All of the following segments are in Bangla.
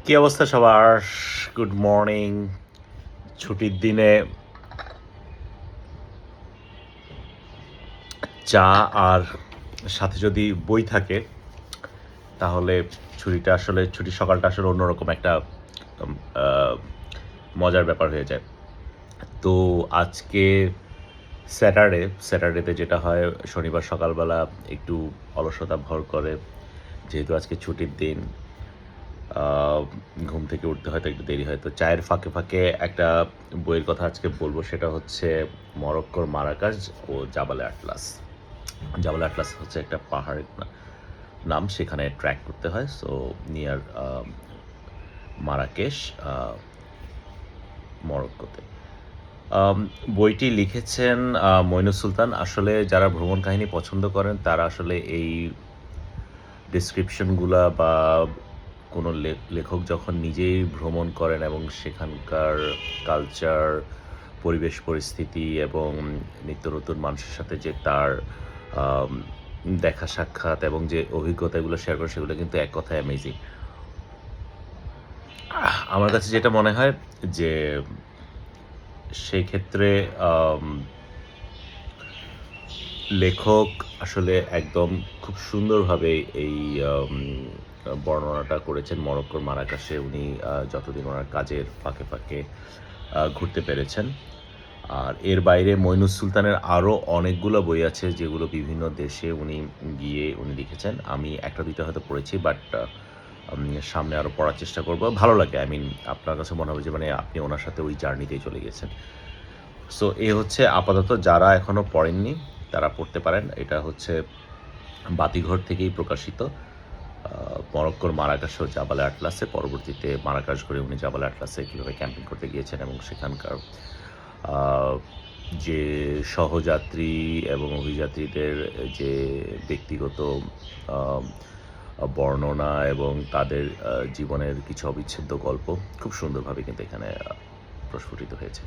কি অবস্থা সবার? Good morning. ছুটির দিনে চা আর সাথে যদি বই থাকে তাহলে ছুটির সকালটা আসলে অন্যরকম একটা উম আ মজার ব্যাপার হয়ে যায়। তো আজকে স্যাটারডেতে যেটা হয় শনিবার সকালবেলা একটু অলসতা ভর করে। যেহেতু আজকে ছুটির দিন, আ ঘুম থেকে উঠতে হয়তো একটু দেরি হয়। তো চায়ের ফাঁকে একটা বইয়ের কথা আজকে বলব, সেটা হচ্ছে মরক্কোর মারাকাজ ও জাবালে আটলাস। জাবালে আটলাস হচ্ছে একটা পাহাড়ের নাম। সেখানে ট্র্যাক করতে হয়। সো নিয়ার মারাকেশ, আ মরক্কোতে। আম বইটি লিখেছেন মইনুস সুলতান। আসলে যারা ভ্রমণ কাহিনী পছন্দ করেন তারা আসলে এই ডেসক্রিপশন গুলা বা কোনো লেখক যখন নিজেই ভ্রমণ করেন এবং সেখানকার কালচার, পরিবেশ পরিস্থিতি এবং নিত্য নতুন মানুষের সাথে যে তার আম দেখা সাক্ষাৎ এবং যে অভিজ্ঞতাগুলো শেয়ার করেন সেগুলো কিন্তু এক কথায় অ্যামেজিং। আমার কাছে যেটা মনে হয় যে সেই ক্ষেত্রে আম লেখক আসলে একদম খুব সুন্দরভাবে এই বর্ণনাটা করেছেন। মরক্কোর মারাকাশে উনি যতদিন ওনার কাজের ফাঁকে ঘুরতে পেরেছেন। আর এর বাইরে মইনুস সুলতানের আরও অনেকগুলো বই আছে যেগুলো বিভিন্ন দেশে উনি গিয়ে উনি লিখেছেন। আমি ১টা ২টা হয়তো পড়েছি, বাট সামনে আরও পড়ার চেষ্টা করব। ভালো লাগে। আপনার কাছে মনে হবে যে মানে আপনি ওনার সাথে ওই জার্নিতেই চলে গেছেন। সো এ হচ্ছে আপাতত, যারা এখনো পড়েননি তারা পড়তে পারেন। এটা হচ্ছে বাতিঘর থেকেই প্রকাশিত। মরক্কোর মারাকাশ ও জাবালে আটলাসে, পরবর্তীতে মারাকাশ ঘুরে উনি জাবালে আটলাসে কীভাবে ক্যাম্পিং করতে গিয়েছেন এবং সেখানকার আ যে সহযাত্রী এবং অভিযাত্রীদের যে ব্যক্তিগত আম বর্ণনা এবং তাদের জীবনের কিছু অবিচ্ছেদ্য গল্প খুব সুন্দরভাবে কিন্তু এখানে প্রস্ফুটিত হয়েছে।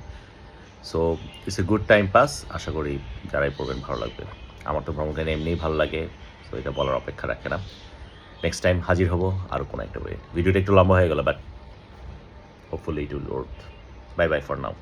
So it's a good time pass. আশা করি যারাই পড়বেন ভালো লাগবে। আমার তো ভ্রমণ কাহিনী এমনিই ভালো লাগে। সো এটা বলার অপেক্ষা রাখে না। নেক্সট টাইম হাজির হব আরও কোনো একটা বইয়ে। ভিডিওটা একটু লম্বা হয়ে গেল, but hopefully it will work. Bye bye for now.